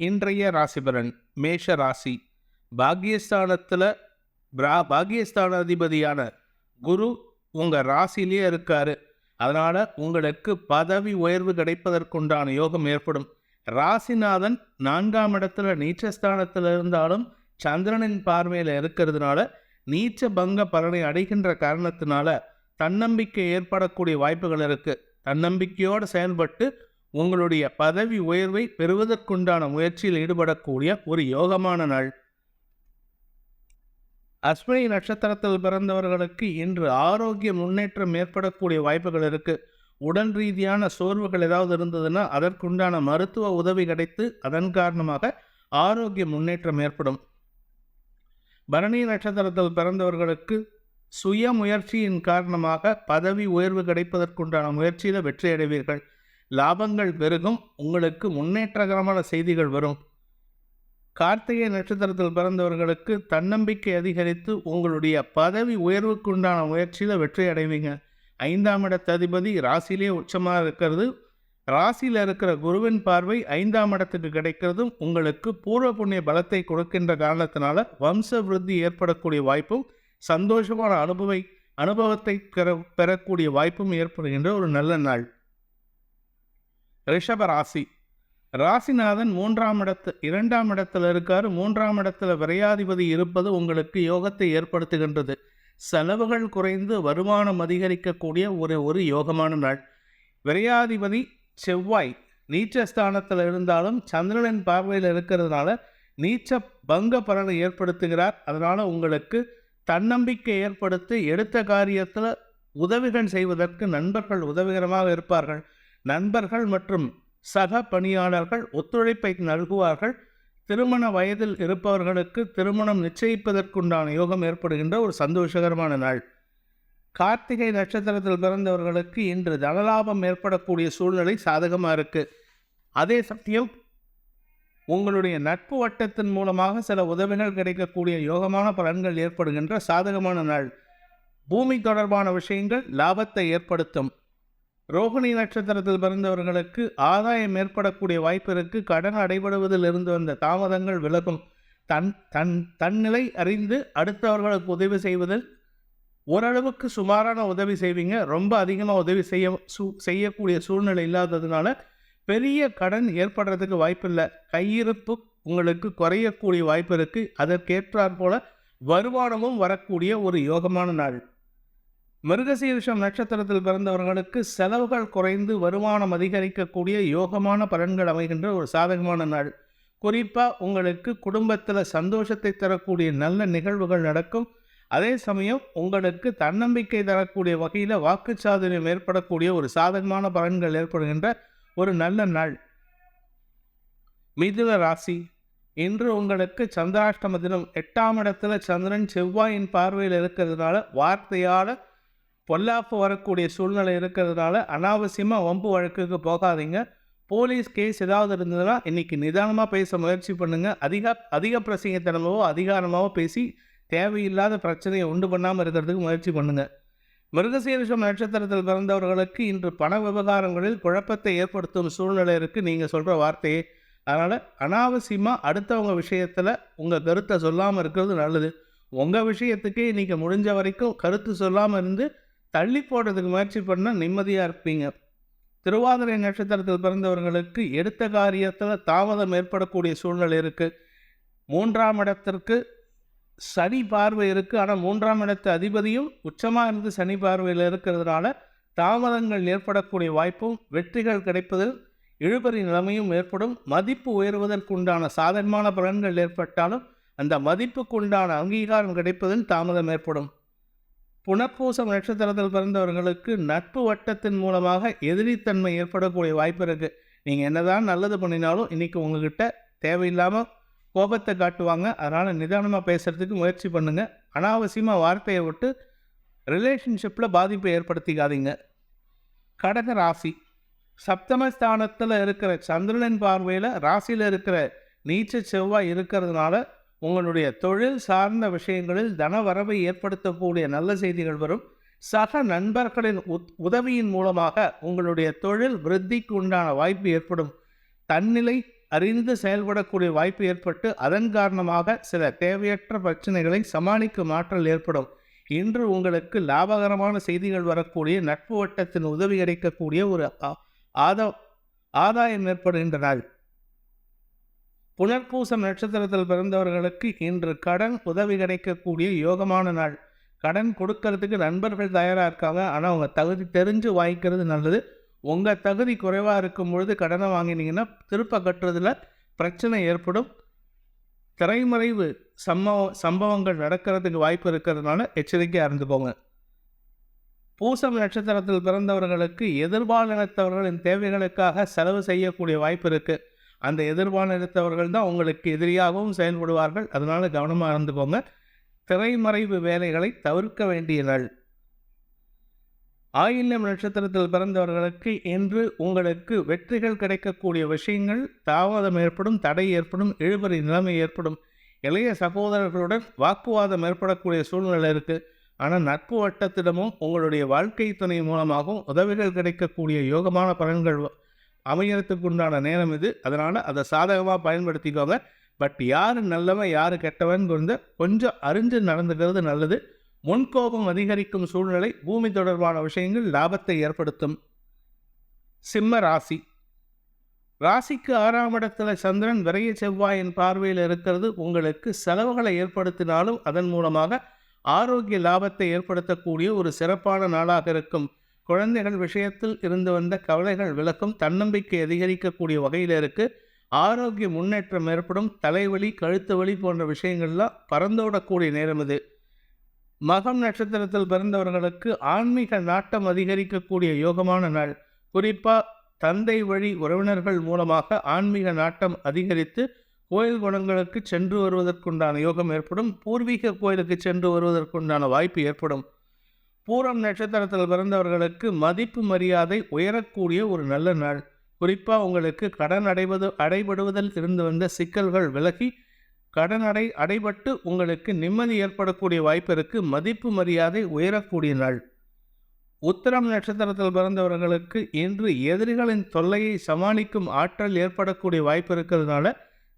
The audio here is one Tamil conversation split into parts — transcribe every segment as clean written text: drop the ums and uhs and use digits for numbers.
இன்றைய ராசிபலன். மேஷ ராசி. பாக்கியஸ்தானத்தில் பாக்கியஸ்தானாதிபதியான குரு உங்கள் ராசிலேயே இருக்காரு. அதனால் உங்களுக்கு பதவி உயர்வு கிடைப்பதற்குண்டான யோகம் ஏற்படும். ராசிநாதன் 4ஆம் இடத்துல நீச்சஸ்தானத்தில் இருந்தாலும் சந்திரனின் பார்வையில் இருக்கிறதுனால நீச்ச பங்க பலனை அடைகின்ற காரணத்தினால தன்னம்பிக்கை ஏற்படக்கூடிய வாய்ப்புகள் இருக்கு. தன்னம்பிக்கையோடு செயல்பட்டு உங்களுடைய பதவி உயர்வை பெறுவதற்குண்டான முயற்சியில் ஈடுபடக்கூடிய ஒரு யோகமான நாள். அஸ்வினி நட்சத்திரத்தில் பிறந்தவர்களுக்கு இன்று ஆரோக்கிய முன்னேற்றம் ஏற்படக்கூடிய வாய்ப்புகள் இருக்கு. உடல் ரீதியான சோர்வுகள் ஏதாவது இருந்ததுன்னா அதற்குண்டான மருத்துவ உதவி கிடைத்து அதன் காரணமாக ஆரோக்கிய முன்னேற்றம் ஏற்படும். பரணி நட்சத்திரத்தில் பிறந்தவர்களுக்கு சுய முயற்சியின் காரணமாக பதவி உயர்வு கிடைப்பதற்குண்டான முயற்சியில் வெற்றி அடைவீர்கள். லாபங்கள் பெருகும். உங்களுக்கு முன்னேற்றகரமான செய்திகள் வரும். கார்த்திகை நட்சத்திரத்தில் பிறந்தவர்களுக்கு தன்னம்பிக்கை அதிகரித்து உங்களுடைய பதவி உயர்வுக்குண்டான முயற்சியில் வெற்றி அடைவீங்க. 5ஆம் இடத்து அதிபதி ராசியிலே உச்சமாக இருக்கிறது. ராசியில் இருக்கிற குருவின் பார்வை 5ஆம் இடத்துக்கு கிடைக்கிறதும் உங்களுக்கு பூர்வ புண்ணிய பலத்தை கொடுக்கின்ற காரணத்தினால வம்ச விருத்தி ஏற்படக்கூடிய வாய்ப்பும் சந்தோஷமான அனுபவத்தை பெறக்கூடிய வாய்ப்பும் ஏற்படுகின்ற ஒரு நல்ல நாள். ரிஷப ராசி. ராசிநாதன் 2ஆம் இடத்துல இருக்காரு. 3ஆம் இடத்துல விரையாதிபதி இருப்பது உங்களுக்கு யோகத்தை ஏற்படுத்துகின்றது. செலவுகள் குறைந்து வருமானம் அதிகரிக்கக்கூடிய ஒரு யோகமான நாள். விரையாதிபதி செவ்வாய் நீச்சஸ்தானத்தில் இருந்தாலும் சந்திரனின் பார்வையில் இருக்கிறதுனால நீச்ச பங்க பலனை ஏற்படுத்துகிறார். அதனால் உங்களுக்கு தன்னம்பிக்கை ஏற்படுத்தி எடுத்த காரியத்தில் உதவிகள் செய்வதற்கு நண்பர்கள் உதவிகரமாக இருப்பார்கள். நண்பர்கள் மற்றும் சக பணியாளர்கள் ஒத்துழைப்பை நல்குவார்கள். திருமண வயதில் இருப்பவர்களுக்கு திருமணம் நிச்சயிப்பதற்குண்டான யோகம் ஏற்படுகின்ற ஒரு சந்தோஷகரமான நாள். கார்த்திகை நட்சத்திரத்தில் பிறந்தவர்களுக்கு இன்று தனலாபம் ஏற்படக்கூடிய சூழ்நிலை சாதகமாக இருக்குது. அதே சமயம் உங்களுடைய நட்பு வட்டத்தின் மூலமாக சில உதவிகள் கிடைக்கக்கூடிய யோகமான பலன்கள் ஏற்படுகின்ற சாதகமான நாள். பூமி தொடர்பான விஷயங்கள் லாபத்தை ஏற்படுத்தும். ரோகிணி நட்சத்திரத்தில் பிறந்தவர்களுக்கு ஆதாயம் ஏற்படக்கூடிய வாய்ப்பு இருக்கு. கடன் அடைபடுவதில் இருந்து வந்த தாமதங்கள் விலகும். தன்னிலை அறிந்து அடுத்தவர்களுக்கு உதவி செய்வதில் ஓரளவுக்கு சுமாரான உதவி செய்வீங்க. ரொம்ப அதிகமாக உதவி செய்யக்கூடிய சூழ்நிலை இல்லாததுனால பெரிய கடன் ஏற்படுறதுக்கு வாய்ப்பில்லை. கையிருப்பு உங்களுக்கு குறையக்கூடிய வாய்ப்பு இருக்குது. அதற்கேற்றாற் போல வருமானமும் வரக்கூடிய ஒரு யோகமான நாள். மிருகசீரிஷம் நட்சத்திரத்தில் பிறந்தவர்களுக்கு செலவுகள் குறைந்து வருமானம் அதிகரிக்கக்கூடிய யோகமான பலன்கள் அமைகின்ற ஒரு சாதகமான நாள். குறிப்பாக உங்களுக்கு குடும்பத்தில் சந்தோஷத்தை தரக்கூடிய நல்ல நிகழ்வுகள் நடக்கும். அதே சமயம் உங்களுக்கு தன்னம்பிக்கை தரக்கூடிய வகையில் வாக்குச்சாதுரியம் ஏற்படக்கூடிய ஒரு சாதகமான பலன்கள் ஏற்படுகின்ற ஒரு நல்ல நாள். மிதுன ராசி. இன்று உங்களுக்கு சந்திராஷ்டம தினம். 8ஆம் இடத்துல சந்திரன் செவ்வாயின் பார்வையில் இருக்கிறதுனால வார்த்தையால் பொல்லாப்பு வரக்கூடிய சூழ்நிலை இருக்கிறதுனால அனாவசியமாக வம்பு வழக்குக்கு போகாதீங்க. போலீஸ் கேஸ் ஏதாவது இருந்ததுன்னா இன்றைக்கி நிதானமாக பேச முயற்சி பண்ணுங்கள். அதிக பிரசங்கத்தனமாவோ அதிகாரமாகவோ பேசி தேவையில்லாத பிரச்சனையை உண்டு பண்ணாமல் இருக்கிறதுக்கு முயற்சி பண்ணுங்கள். மிருகசீரிஷம் நட்சத்திரத்தில் பிறந்தவர்களுக்கு இன்று பண விவகாரங்களில் குழப்பத்தை ஏற்படுத்தும் சூழ்நிலை இருக்குது நீங்கள் சொல்கிற வார்த்தையே. அதனால் அனாவசியமாக அடுத்தவங்க விஷயத்தில் உங்கள் கருத்தை சொல்லாமல் இருக்கிறது நல்லது. உங்கள் விஷயத்துக்கே இன்றைக்கி முடிஞ்ச வரைக்கும் கருத்து சொல்லாமல் இருந்து தள்ளி போடுறதுக்கு முயற்சி பண்ணால் நிம்மதியாக இருப்பீங்க. திருவாதிரை நட்சத்திரத்தில் பிறந்தவர்களுக்கு எடுத்த காரியத்தில் தாமதம் ஏற்படக்கூடிய சூழ்நிலை இருக்குது. 3ஆம் இடத்திற்கு சனி பார்வை இருக்குது. ஆனால் 3ஆம் இடத்து அதிபதியும் உச்சமாக இருந்து சனி பார்வையில் இருக்கிறதுனால தாமதங்கள் ஏற்படக்கூடிய வாய்ப்பும் வெற்றிகள் கிடைப்பதில் இழுபறி நிலைமையும் ஏற்படும். மதிப்பு உயர்வதற்குண்டான சாதகமான பலன்கள் ஏற்பட்டாலும் அந்த மதிப்புக்குண்டான அங்கீகாரம் கிடைப்பதில் தாமதம் ஏற்படும். புனர்பூசம் நட்சத்திரத்தில் பிறந்தவர்களுக்கு நட்பு வட்டத்தின் மூலமாக எதிரித்தன்மை ஏற்படக்கூடிய வாய்ப்பு இருக்குது. நீங்கள் என்னதான் நல்லது பண்ணினாலும் இன்றைக்கி உங்ககிட்ட தேவையில்லாமல் கோபத்தை காட்டுவாங்க. அதனால் நிதானமாக பேசுகிறதுக்கு முயற்சி பண்ணுங்கள். அனாவசியமாக வார்த்தையை விட்டு ரிலேஷன்ஷிப்பில் பாதிப்பை ஏற்படுத்திக்காதீங்க. கடக ராசி. சப்தமஸ்தானத்தில் இருக்கிற சந்திரனின் பார்வையில் ராசியில் இருக்கிற நீச்ச செவ்வாய் இருக்கிறதுனால உங்களுடைய தொழில் சார்ந்த விஷயங்களில் தனவரவை ஏற்படுத்தக்கூடிய நல்ல செய்திகள் வரும். சக நண்பர்களின் உதவியின் மூலமாக உங்களுடைய தொழில் விருத்திக்கு உண்டான வாய்ப்பு ஏற்படும். தன்னிலை அறிந்து செயல்படக்கூடிய வாய்ப்பு ஏற்பட்டு அதன் காரணமாக சில தேவையற்ற பிரச்சனைகளை சமாளிக்கும் ஆற்றல் ஏற்படும். இன்று உங்களுக்கு லாபகரமான செய்திகள் வரக்கூடிய நட்பு வட்டத்தின் உதவி கிடைக்கக்கூடிய ஒரு ஆதாயம் ஏற்படுகின்ற நாள். புனர்பூசம் நட்சத்திரத்தில் பிறந்தவர்களுக்கு இன்று கடன் உதவி கிடைக்கக்கூடிய யோகமான நாள். கடன் கொடுக்கறதுக்கு நண்பர்கள் தயாராக இருக்காங்க, ஆனால் அவங்க தகுதி தெரிஞ்சு வாங்கிக்கிறது நல்லது. உங்கள் தகுதி குறைவாக இருக்கும் பொழுது கடனை வாங்கினீங்கன்னா திருப்ப கட்டுறதுல பிரச்சனை ஏற்படும். திரைமறைவு சம்பவங்கள் நடக்கிறதுக்கு வாய்ப்பு இருக்கிறதுனால எச்சரிக்கையாக இருந்துக்கோங்க. பூசம் நட்சத்திரத்தில் பிறந்தவர்களுக்கு எதிர்பாலினத்தவர்களின் தேவைகளுக்காக செலவு செய்யக்கூடிய வாய்ப்பு இருக்குது. அந்த எதிர்பாலினத்தவர்கள் தான் உங்களுக்கு எதிரியாகவும் செயல்படுவார்கள். அதனால் கவனமாக இருந்துக்கோங்க. திரைமறைவு வேலைகளை தவிர்க்க வேண்டிய நாள். ஆயில்யம் நட்சத்திரத்தில் பிறந்தவர்களுக்கு இன்று உங்களுக்கு வெற்றிகள் கிடைக்கக்கூடிய விஷயங்கள் தாமதம் ஏற்படும், தடை ஏற்படும், இழுபறி நிலைமை ஏற்படும். இளைய சகோதரர்களுடன் வாக்குவாதம் ஏற்படக்கூடிய சூழ்நிலை இருக்குது. ஆனால் நட்பு வட்டத்திடமும் உங்களுடைய வாழ்க்கை துணை மூலமாகவும் உதவிகள் கிடைக்கக்கூடிய யோகமான பலன்கள் அமையறதுக்கு உண்டான நேரம் இது. அதனால் அதை சாதகமாக பயன்படுத்திக்கோங்க. பட் யார் நல்லவன் யார் கெட்டவன் கொஞ்சம் அறிஞ்சு நடந்துக்கிறது நல்லது. முன்கோபம் அதிகரிக்கும் சூழ்நிலை, பூமி தொடர்பான விஷயங்கள் லாபத்தை ஏற்படுத்தும். சிம்ம ராசி. ராசிக்கு 6ஆம் இடத்துல சந்திரன் விரைய செவ்வாயின் பார்வையில் இருக்கிறது. உங்களுக்கு செலவுகளை ஏற்படுத்தினாலும் அதன் மூலமாக ஆரோக்கிய லாபத்தை ஏற்படுத்தக்கூடிய ஒரு சிறப்பான நாளாக இருக்கும். குழந்தைகள் விஷயத்தில் இருந்து வந்த கவலைகள் விலக்கும். தன்னம்பிக்கை அதிகரிக்கக்கூடிய வகையில் இருக்குது. ஆரோக்கிய முன்னேற்றம் ஏற்படும். தலைவலி, கழுத்து வலி போன்ற விஷயங்கள்லாம் பறந்தோடக்கூடிய நேரம் இது. மகம் நட்சத்திரத்தில் பிறந்தவர்களுக்கு ஆன்மீக நாட்டம் அதிகரிக்கக்கூடிய யோகமான நாள். குறிப்பாக தந்தை வழி உறவினர்கள் மூலமாக ஆன்மீக நாட்டம் அதிகரித்து கோயில் குணங்களுக்கு சென்று வருவதற்குண்டான யோகம் ஏற்படும். பூர்வீக கோயிலுக்கு சென்று வருவதற்குண்டான வாய்ப்பு ஏற்படும். பூரம் நட்சத்திரத்தில் பிறந்தவர்களுக்கு மதிப்பு மரியாதை உயரக்கூடிய ஒரு நல்ல நாள். குறிப்பாக உங்களுக்கு கடன் அடைபடுவதில் இருந்து வந்த சிக்கல்கள் விலகி கடன் அடைபட்டு உங்களுக்கு நிம்மதி ஏற்படக்கூடிய வாய்ப்பு இருக்குது. மதிப்பு மரியாதை உயரக்கூடிய நாள். உத்திரம் நட்சத்திரத்தில் பிறந்தவர்களுக்கு இன்று எதிரிகளின் தொல்லையை சமாளிக்கும் ஆற்றல் ஏற்படக்கூடிய வாய்ப்பு இருக்கிறதுனால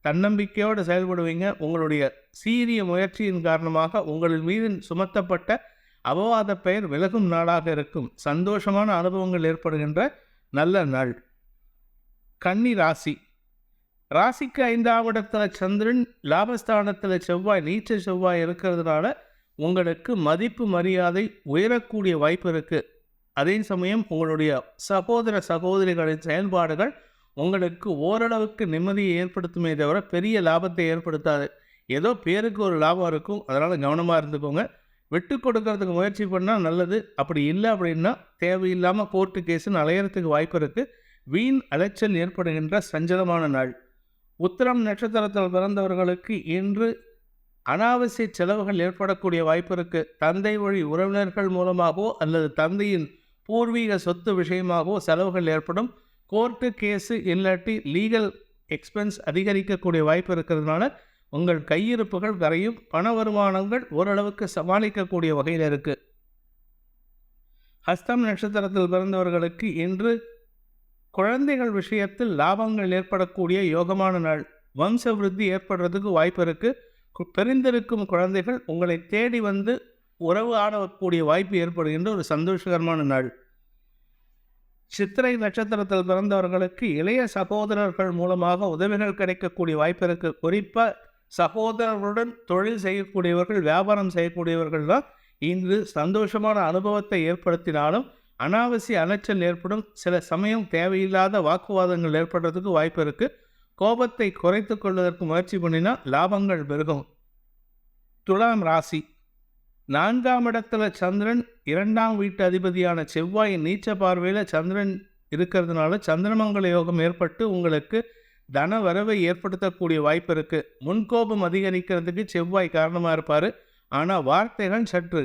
தன்னம்பிக்கையோடு செயல்படுவீங்க. உங்களுடைய சீரிய முயற்சியின் காரணமாக உங்களின் மீது சுமத்தப்பட்ட அபவாத பெயர் விலகும் நாளாக இருக்கும். சந்தோஷமான அனுபவங்கள் ஏற்படுகின்ற நல்ல நாள். கன்னி ராசி. ராசிக்கு 5ஆம் இடத்துல சந்திரன், லாபஸ்தானத்தில் செவ்வாய், நீச்ச செவ்வாய் இருக்கிறதுனால உங்களுக்கு மதிப்பு மரியாதை உயரக்கூடிய வாய்ப்பு இருக்குது. அதே சமயம் உங்களுடைய சகோதர சகோதரிகளின் செயல்பாடுகள் உங்களுக்கு ஓரளவுக்கு நிம்மதியை ஏற்படுத்துமே தவிர பெரிய லாபத்தை ஏற்படுத்தாது. ஏதோ பேருக்கு ஒரு லாபம் இருக்கும். அதனால் கவனமாக இருந்துக்கோங்க. விட்டு கொடுக்கறதுக்கு முயற்சி பண்ணால் நல்லது. அப்படி இல்லை அப்படின்னா தேவையில்லாமல் கோர்ட்டு கேஸுன்னு அலையிறதுக்கு வாய்ப்பு இருக்குது. வீண் அலைச்சல் ஏற்படுகின்ற சஞ்சலமான நாள். உத்திரம் நட்சத்திரத்தில் பிறந்தவர்களுக்கு இன்று அனாவசிய செலவுகள் ஏற்படக்கூடிய வாய்ப்பு இருக்குது. தந்தை வழி உறவினர்கள் மூலமாகவோ அல்லது தந்தையின் பூர்வீக சொத்து விஷயமாகவோ செலவுகள் ஏற்படும். கோர்ட்டு கேஸு இல்லாட்டி லீகல் எக்ஸ்பென்ஸ் அதிகரிக்கக்கூடிய வாய்ப்பு இருக்கிறதுனால உங்கள் கையிருப்புகள் கரையும். பண வருமானங்கள் ஓரளவுக்கு சமாளிக்கக்கூடிய வகையில் இருக்குது. ஹஸ்தம் நட்சத்திரத்தில் பிறந்தவர்களுக்கு இன்று குழந்தைகள் விஷயத்தில் லாபங்கள் ஏற்படக்கூடிய யோகமான நாள். வம்ச விருத்தி ஏற்படுறதுக்கு வாய்ப்பு இருக்குது. பிரிந்திருக்கும் குழந்தைகள் உங்களை தேடி வந்து உறவு ஆடக்கூடிய வாய்ப்பு ஏற்படுகின்ற ஒரு சந்தோஷகரமான நாள். சித்திரை நட்சத்திரத்தில் பிறந்தவர்களுக்கு இளைய சகோதரர்கள் மூலமாக உதவிகள் கிடைக்கக்கூடிய வாய்ப்பு இருக்குது. குறிப்பாக சகோதரர்களுடன் தொழில் செய்யக்கூடியவர்கள், வியாபாரம் செய்யக்கூடியவர்கள் தான் இன்று சந்தோஷமான அனுபவத்தை ஏற்படுத்தினாலும் அனாவசிய அலைச்சல் ஏற்படும். சில சமயம் தேவையில்லாத வாக்குவாதங்கள் ஏற்படுறதுக்கு வாய்ப்பு இருக்குது. கோபத்தை குறைத்து கொள்வதற்கு முயற்சி பண்ணினா லாபங்கள் பெருகும். துலாம் ராசி. 4ஆம் இடத்துல சந்திரன், 2ஆம் வீட்டு அதிபதியான செவ்வாயின் நீச்ச பார்வையில் சந்திரன் இருக்கிறதுனால சந்திரமங்கல யோகம் ஏற்பட்டு உங்களுக்கு தன வரவை ஏற்படுத்தக்கூடிய வாய்ப்பு இருக்குது. முன்கோபம் அதிகரிக்கிறதுக்கு செவ்வாய் காரணமாக இருப்பார். ஆனால் வார்த்தைகள் சற்று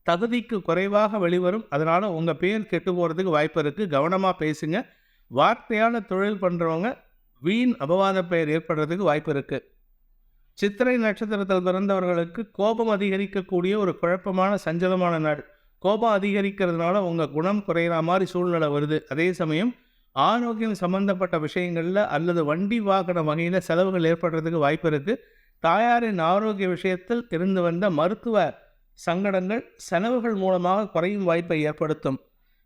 தகுதிக்கு குறைவாக வெளிவரும். அதனால் உங்கள் பேர் கெட்டு போகிறதுக்கு வாய்ப்பு இருக்குது. கவனமாக பேசுங்க. வார்த்தையான தொழில் பண்ணுறவங்க வீண் அபவாத பெயர் ஏற்படுறதுக்கு வாய்ப்பு இருக்குது. சித்திரை நட்சத்திரத்தில் பிறந்தவர்களுக்கு கோபம் அதிகரிக்கக்கூடிய ஒரு குழப்பமான சஞ்சலமான நாள். கோபம் அதிகரிக்கிறதுனால உங்கள் குணம் குறையிற மாதிரி சூழ்நிலை வருது. அதே சமயம் ஆரோக்கியம் சம்பந்தப்பட்ட விஷயங்களில் அல்லது வண்டி வாகன வகையில் செலவுகள் ஏற்படுறதுக்கு வாய்ப்பு இருக்குது. தாயாரின் ஆரோக்கிய விஷயத்தில் இருந்து வந்த மருத்துவ சங்கடங்கள் செலவுகள் மூலமாக குறையும் வாய்ப்பை ஏற்படுத்தும்.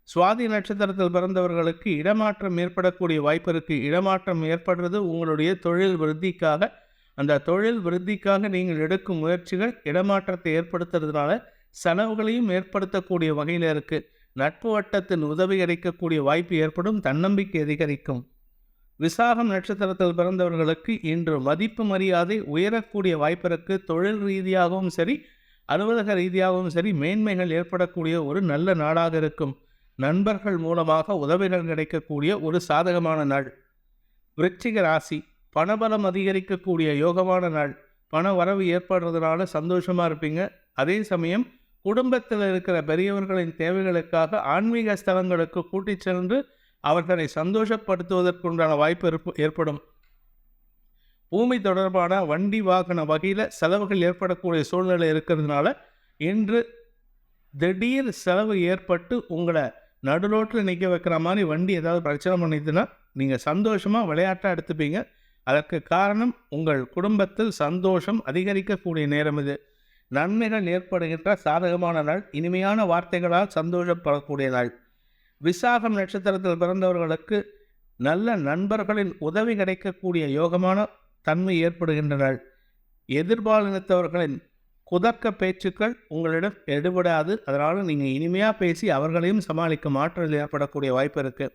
சுவாதி நட்சத்திரத்தில் பிறந்தவர்களுக்கு இடமாற்றம் ஏற்படக்கூடிய வாய்ப்பு இருக்குது. இடமாற்றம் ஏற்படுறது உங்களுடைய தொழில் விருத்திக்காக. அந்த தொழில் விருத்திக்காக நீங்கள் எடுக்கும் முயற்சிகள் இடமாற்றத்தை ஏற்படுத்துறதுனால செலவுகளையும் ஏற்படுத்தக்கூடிய வகையில் இருக்குது. நட்பு வட்டத்தின் உதவி கிடைக்கக்கூடிய வாய்ப்பு ஏற்படும். தன்னம்பிக்கை அதிகரிக்கும். விசாகம் நட்சத்திரத்தில் பிறந்தவர்களுக்கு இன்று மதிப்பு மரியாதை உயரக்கூடிய வாய்ப்பு இருக்குது. தொழில் ரீதியாகவும் சரி, அலுவலக ரீதியாகவும் சரி மேன்மைகள் ஏற்படக்கூடிய ஒரு நல்ல நாளாக இருக்கும். நண்பர்கள் மூலமாக உதவிகள் கிடைக்கக்கூடிய ஒரு சாதகமான நாள். விருச்சிக ராசி, பணபலம் அதிகரிக்கக்கூடிய யோகமான நாள். பண வரவு ஏற்படுறதுனால சந்தோஷமாக இருப்பீங்க. அதே சமயம் குடும்பத்தில் இருக்கிற பெரியவர்களின் தேவைகளுக்காக ஆன்மீக ஸ்தலங்களுக்கு கூட்டிச் சென்று அவர்களை சந்தோஷப்படுத்துவதற்குண்டான வாய்ப்பு ஏற்படும். பூமி தொடர்பான வண்டி வாகன வகையில் செலவுகள் ஏற்படக்கூடிய சூழ்நிலை இருக்கிறதுனால இன்று திடீர் செலவு ஏற்பட்டு உங்களை நடுரோட்டில் நிற்க வைக்கிற மாதிரி வண்டி ஏதாவது பிரச்சனை பண்ணிதுன்னா நீங்கள் சந்தோஷமாக விளையாட்டாக எடுத்துப்பீங்க. அதற்கு காரணம் உங்கள் குடும்பத்தில் சந்தோஷம் அதிகரிக்கக்கூடிய நேரம் இது. நன்மைகள் ஏற்படுகின்ற சாதகமான நாள். இனிமையான வார்த்தைகளால் சந்தோஷப்படக்கூடிய நாள். விசாகம் நட்சத்திரத்தில் பிறந்தவர்களுக்கு நல்ல நண்பர்களின் உதவி கிடைக்கக்கூடிய யோகமான தன்மை ஏற்படுகின்ற நாள். எதிர்பாலினத்தவர்களின் குதர்க்க பேச்சுக்கள் உங்களிடம் எடுபடாது. அதனால் நீங்கள் இனிமையாக பேசி அவர்களையும் சமாளிக்கும் ஆற்றல் ஏற்படக்கூடிய வாய்ப்பு இருக்குது.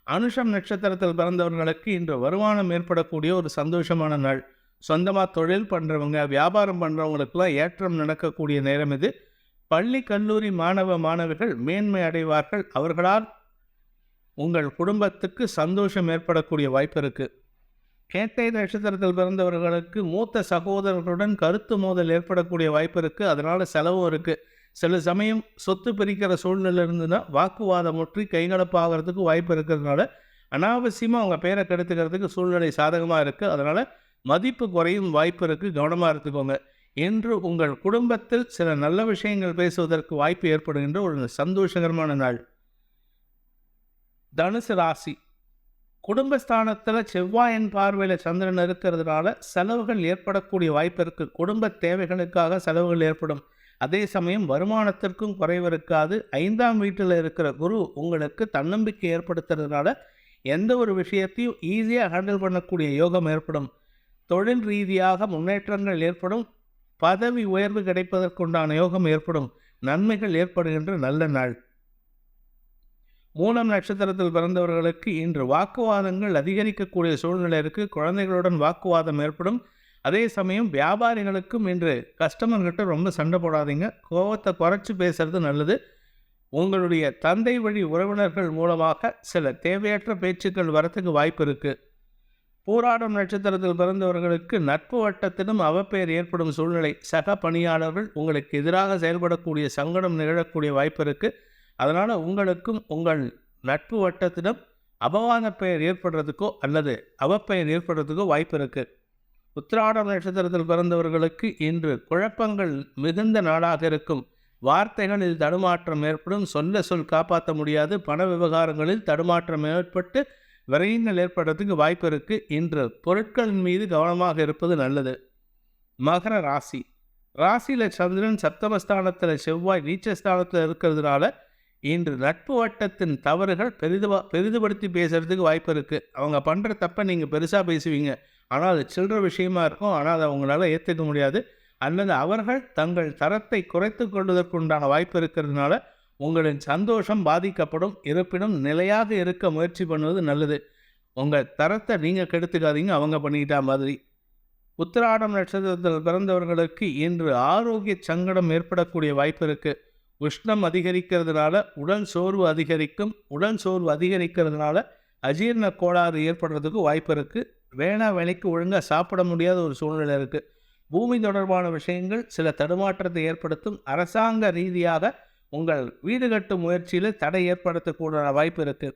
அனுஷம் நட்சத்திரத்தில் பிறந்தவர்களுக்கு இன்று வருமானம் ஏற்படக்கூடிய ஒரு சந்தோஷமான நாள். சொந்தமாக தொழில் பண்ணுறவங்க, வியாபாரம் பண்ணுறவங்களுக்கெல்லாம் ஏற்றம் நடக்கக்கூடிய நேரம் இது. பள்ளி கல்லூரி மாணவ மாணவிகள் மேன்மை அடைவார்கள். அவர்களால் உங்கள் குடும்பத்துக்கு சந்தோஷம் ஏற்படக்கூடிய வாய்ப்பு இருக்குது. கேட்டை நட்சத்திரத்தில் பிறந்தவர்களுக்கு மூத்த சகோதரர்களுடன் கருத்து மோதல் ஏற்படக்கூடிய வாய்ப்பு இருக்குது. அதனால் செலவும் இருக்குது. சில சமயம் சொத்து பிரிக்கிற சூழ்நிலை இருந்துன்னா வாக்குவாதம் முற்றி கைகலப்பாகிறதுக்கு வாய்ப்பு இருக்கிறதுனால அனாவசியமாக அவங்க பேரை கெடுத்துக்கிறதுக்கு சூழ்நிலை சாதகமாக இருக்குது. அதனால் மதிப்பு குறையும் வாய்ப்பு இருக்குது. கவனமாக இருந்துக்கோங்க. இன்று உங்கள் குடும்பத்தில் சில நல்ல விஷயங்கள் பேசுவதற்கு வாய்ப்பு ஏற்படுகின்ற ஒரு சந்தோஷகரமான நாள். தனுசு ராசி, குடும்பஸ்தானத்தில் செவ்வாயின் பார்வையில் சந்திரன் இருக்கிறதுனால செலவுகள் ஏற்படக்கூடிய வாய்ப்பு இருக்குது. குடும்ப தேவைகளுக்காக செலவுகள் ஏற்படும். அதே சமயம் வருமானத்திற்கும் குறைவு இருக்காது. 5ஆம் வீட்டில் இருக்கிற குரு உங்களுக்கு தன்னம்பிக்கை ஏற்படுத்துறதுனால எந்த ஒரு விஷயத்தையும் ஈஸியாக ஹேண்டில் பண்ணக்கூடிய யோகம் ஏற்படும். தொழில் ரீதியாக முன்னேற்றங்கள் ஏற்படும். பதவி உயர்வு கிடைப்பதற்குண்டான யோகம் ஏற்படும். நன்மைகள் ஏற்படுகின்ற நல்ல நாள். மூலம் நட்சத்திரத்தில் பிறந்தவர்களுக்கு இன்று வாக்குவாதங்கள் அதிகரிக்கக்கூடிய சூழ்நிலை இருக்குது. குழந்தைகளுடன் வாக்குவாதம் ஏற்படும். அதே சமயம் வியாபாரிகளுக்கும் இன்று கஸ்டமர்கிட்ட ரொம்ப சண்டை போடாதீங்க. கோபத்தை குறைச்சி பேசுறது நல்லது. உங்களுடைய தந்தை வழி உறவினர்கள் மூலமாக சில தேவையற்ற பேச்சுக்கள் வரத்துக்கு வாய்ப்பு இருக்குது. பூராடம் நட்சத்திரத்தில் பிறந்தவர்களுக்கு நட்பு வட்டத்திலும் அவப்பெயர் ஏற்படும் சூழ்நிலை. சக பணியாளர்கள் உங்களுக்கு எதிராக செயல்படக்கூடிய சங்கடம் நிகழக்கூடிய வாய்ப்பு இருக்குது. அதனால் உங்களுக்கும் உங்கள் நட்பு வட்டத்திடம் அபவாத பெயர் ஏற்படுறதுக்கோ அல்லது அவப்பெயர் ஏற்படுறதுக்கோ வாய்ப்பு இருக்குது. உத்திராடம் நட்சத்திரத்தில் பிறந்தவர்களுக்கு இன்று குழப்பங்கள் மிகுந்த நாளாக இருக்கும். வார்த்தைகளில் தடுமாற்றம் ஏற்படும். சொல் காப்பாற்ற முடியாது. பண விவகாரங்களில் தடுமாற்றம் ஏற்பட்டு விரயங்கள் ஏற்படுறதுக்கு வாய்ப்பு இருக்குது. இன்று பொருட்களின் மீது கவனமாக இருப்பது நல்லது. மகர ராசி, ராசியில் சந்திரன் சப்தமஸ்தானத்தில் செவ்வாய் நீச்சஸ்தானத்தில் இருக்கிறதுனால இன்று நட்பு வட்டத்தின் தவறுகள் பெரிதுபடுத்தி பேசுகிறதுக்கு வாய்ப்பு இருக்குது. அவங்க பண்ணுற தப்பை நீங்கள் பெருசாக பேசுவீங்க. ஆனால் அது சில்லற விஷயமா இருக்கும். ஆனால் அதை அவங்களால ஏற்றுக்க முடியாது. அல்லது அவர்கள் தங்கள் தரத்தை குறைத்து கொள்வதற்குண்டான வாய்ப்பு இருக்கிறதுனால உங்களின் சந்தோஷம் பாதிக்கப்படும். இருப்பினும் நிலையாக இருக்க முயற்சி பண்ணுவது நல்லது. உங்கள் தரத்தை நீங்கள் கெடுத்துக்காதீங்க, அவங்க பண்ணிக்கிட்டா மாதிரி. உத்திராடம் நட்சத்திரத்தில் பிறந்தவர்களுக்கு இன்று ஆரோக்கிய சங்கடம் ஏற்படக்கூடிய வாய்ப்பு இருக்குது. உஷ்ணம் அதிகரிக்கிறதுனால உடல் சோர்வு அதிகரிக்கும். உடல் சோர்வு அதிகரிக்கிறதுனால அஜீரண கோளாறு ஏற்படுறதுக்கு வாய்ப்பு இருக்குது. வேலைக்கு ஒழுங்காக சாப்பிட முடியாத ஒரு சூழ்நிலை இருக்குது. பூமி தொடர்பான விஷயங்கள் சில தடுமாற்றத்தை ஏற்படுத்தும். அரசாங்க ரீதியாக உங்கள் வீடு கட்டும் முயற்சியில் தடை ஏற்படுத்தக்கூடிய வாய்ப்பு இருக்குது.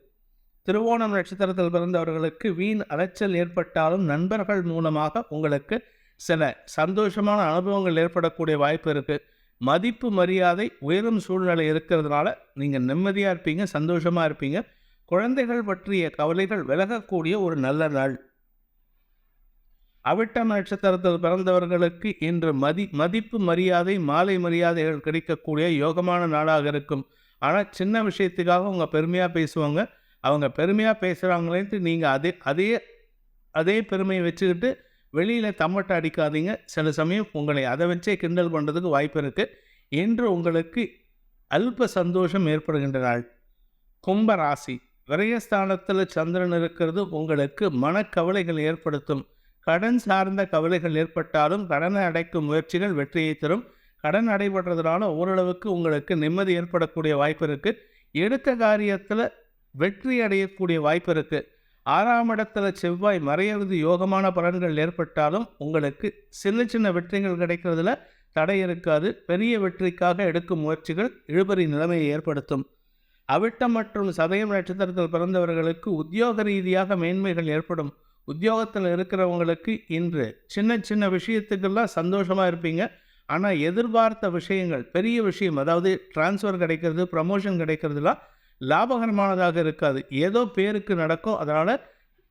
திருவோணம் நட்சத்திரத்தில் பிறந்தவர்களுக்கு வீண் அலைச்சல் ஏற்பட்டாலும் நண்பர்கள் மூலமாக உங்களுக்கு சில சந்தோஷமான அனுபவங்கள் ஏற்படக்கூடிய வாய்ப்பு இருக்குது. மதிப்பு மரியாதை உயரும் சூழ்நிலை இருக்கிறதுனால நீங்கள் நிம்மதியாக இருப்பீங்க, சந்தோஷமாக இருப்பீங்க. குழந்தைகள் பற்றிய கவலைகள் விலகக்கூடிய ஒரு நல்ல நாள். அவிட்டம் நட்சத்திரத்தில் பிறந்தவர்களுக்கு இன்று மதிப்பு மரியாதை மாலை மரியாதைகள் கிடைக்கக்கூடிய யோகமான நாளாக இருக்கும். ஆனால் சின்ன விஷயத்துக்காக அவங்க பெருமையாக பேசுவாங்க. அவங்க பெருமையாக பேசுகிறாங்களேன்ட்டு நீங்கள் அதே பெருமையை வச்சுக்கிட்டு வெளியில் தம்மட்டை அடிக்காதீங்க. சில சமயம் உங்களை அதை வச்சே கிண்டல் பண்ணுறதுக்கு வாய்ப்பு இருக்குது. இன்று உங்களுக்கு அல்ப சந்தோஷம் ஏற்படுகின்ற நாள். கும்ப ராசி. விரயஸ்தானத்தில் சந்திரன் இருக்கிறது உங்களுக்கு மனக்கவலைகள் ஏற்படுத்தும். கடன் சார்ந்த கவலைகள் ஏற்பட்டாலும் கடனை அடைக்கும் முயற்சிகள் வெற்றியை தரும். கடன் அடைபடுறதுனால ஓரளவுக்கு உங்களுக்கு நிம்மதி ஏற்படக்கூடிய வாய்ப்பு இருக்குது. எடுத்த காரியத்தில் வெற்றி அடையக்கூடிய வாய்ப்பு இருக்குது. 6ஆம் இடத்துல செவ்வாய் மறையிறது யோகமான பலன்கள் ஏற்பட்டாலும் உங்களுக்கு சின்ன சின்ன வெற்றிகள் கிடைக்கிறதுல தடை இருக்காது. பெரிய வெற்றிக்காக எடுக்கும் முயற்சிகள் இழுபறி நிலைமையை ஏற்படுத்தும். அவிட்டம் மற்றும் சதயம் நட்சத்திரத்தில் பிறந்தவர்களுக்கு உத்தியோக ரீதியாக மேன்மைகள் ஏற்படும். உத்தியோகத்தில் இருக்கிறவங்களுக்கு இன்று சின்ன சின்ன விஷயத்துக்கெல்லாம் சந்தோஷமாக இருப்பீங்க. ஆனால் எதிர்பார்த்த விஷயங்கள் பெரிய விஷயம், அதாவது டிரான்ஸ்ஃபர் கிடைக்கிறது, ப்ரமோஷன் கிடைக்கிறதுலாம் லாபகரமானதாக இருக்காது. ஏதோ பேருக்கு நடக்கும். அதனால்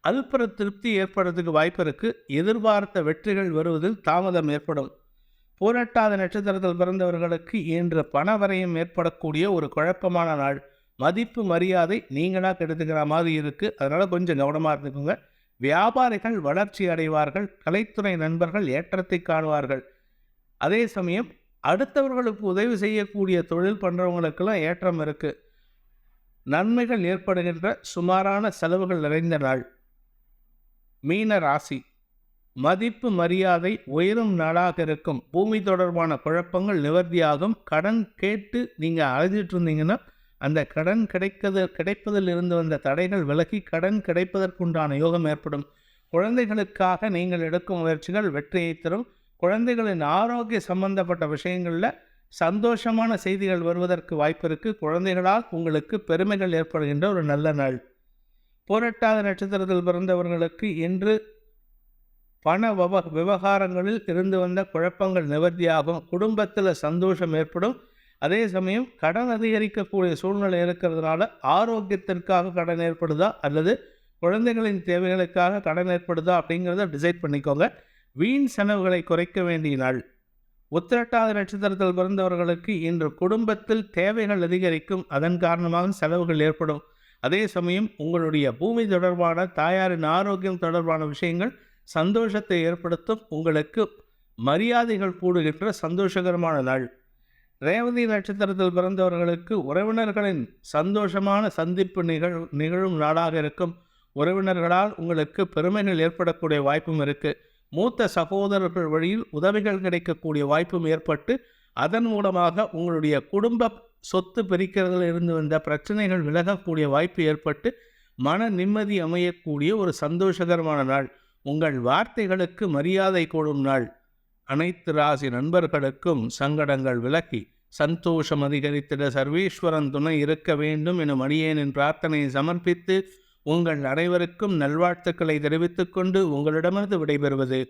அல்ப திருப்தி ஏற்படுறதுக்கு வாய்ப்பு இருக்குது. எதிர்பார்த்த வெற்றிகள் வருவதில் தாமதம் ஏற்படும். பூரட்டாத நட்சத்திரத்தில் பிறந்தவர்களுக்கு இன்று பணவரையும் ஏற்படக்கூடிய ஒரு குழப்பமான நாள். மதிப்பு மரியாதை நீங்களாக கெடுத்துக்கிற மாதிரி இருக்குது. அதனால் கொஞ்சம் கவனமாக இருந்துக்குங்க. வியாபாரிகள் வளர்ச்சி அடைவார்கள். கலைத்துறை நண்பர்கள் ஏற்றத்தை காணுவார்கள். அதே சமயம் அடுத்தவர்களுக்கு உதவி செய்யக்கூடிய தொழில் பண்ணுறவங்களுக்கெல்லாம் ஏற்றம் இருக்குது. நன்மைகள் ஏற்படுகின்ற சுமாரான செலவுகள் நிறைந்த நாள். மீன ராசி. மதிப்பு மரியாதை உயரும் நாளாக இருக்கும். பூமி தொடர்பான குழப்பங்கள் நிவர்த்தியாகும். கடன் கேட்டு நீங்கள் அழைஞ்சிட்டு இருந்தீங்கன்னா அந்த கடன் கிடைப்பதில் இருந்து வந்த தடைகள் விலகி கடன் கிடைப்பதற்குண்டான யோகம் ஏற்படும். குழந்தைகளுக்காக நீங்கள் எடுக்கும் முயற்சிகள் வெற்றியை தரும். குழந்தைகளின் ஆரோக்கிய சம்பந்தப்பட்ட விஷயங்களில் சந்தோஷமான செய்திகள் வருவதற்கு வாய்ப்பு இருக்குது. குழந்தைகளால் உங்களுக்கு பெருமைகள் ஏற்படுகின்ற ஒரு நல்ல நாள். பூரட்டாத நட்சத்திரத்தில் பிறந்தவர்களுக்கு இன்று பண விவகாரங்களில் இருந்து வந்த குழப்பங்கள் நிவர்த்தியாகும். குடும்பத்தில் சந்தோஷம் ஏற்படும். அதே சமயம் கடன் அதிகரிக்கக்கூடிய சூழ்நிலை இருக்கிறதுனால ஆரோக்கியத்திற்காக கடன் ஏற்படுதா அல்லது குழந்தைகளின் தேவைகளுக்காக கடன் ஏற்படுதா அப்படிங்கிறத டிசைட் பண்ணிக்கோங்க. வீண் செலவுகளை குறைக்க வேண்டிய நாள். உத்திரட்டாத நட்சத்திரத்தில் பிறந்தவர்களுக்கு இன்று குடும்பத்தில் தேவைகள் அதிகரிக்கும். அதன் காரணமாக செலவுகள் ஏற்படும். அதே சமயம் உங்களுடைய பூமி தொடர்பான தாயாரின் ஆரோக்கியம் தொடர்பான விஷயங்கள் சந்தோஷத்தை ஏற்படுத்தும். உங்களுக்கு மரியாதைகள் கூடுகின்ற சந்தோஷகரமான நாள். ரேவதி நட்சத்திரத்தில் பிறந்தவர்களுக்கு உறவினர்களின் சந்தோஷமான சந்திப்பு நிகழும் நாளாக இருக்கும். உறவினர்களால் உங்களுக்கு பெருமைகள் ஏற்படக்கூடிய வாய்ப்பும் இருக்குது. மூத்த சகோதரர்கள் வழியில் உதவிகள் கிடைக்கக்கூடிய வாய்ப்பும் ஏற்பட்டு அதன் மூலமாக உங்களுடைய குடும்ப சொத்து பிரிக்கிறதில் இருந்து வந்த பிரச்சனைகள் விலகக்கூடிய வாய்ப்பு ஏற்பட்டு மன நிம்மதி அமையக்கூடிய ஒரு சந்தோஷகரமான நாள். உங்கள் வார்த்தைகளுக்கு மரியாதை கூடும் நாள். அனைத்து ராசி நண்பர்களுக்கும் சங்கடங்கள் விலக்கி சந்தோஷம் அதிகரித்திட சர்வேஸ்வரன் துணை இருக்க வேண்டும் எனும் அடியேனின் பிரார்த்தனையை சமர்ப்பித்து உங்கள் அனைவருக்கும் நல்வாழ்த்துக்களை தெரிவித்துக் கொண்டு உங்களிடமிருந்து விடைபெறுவது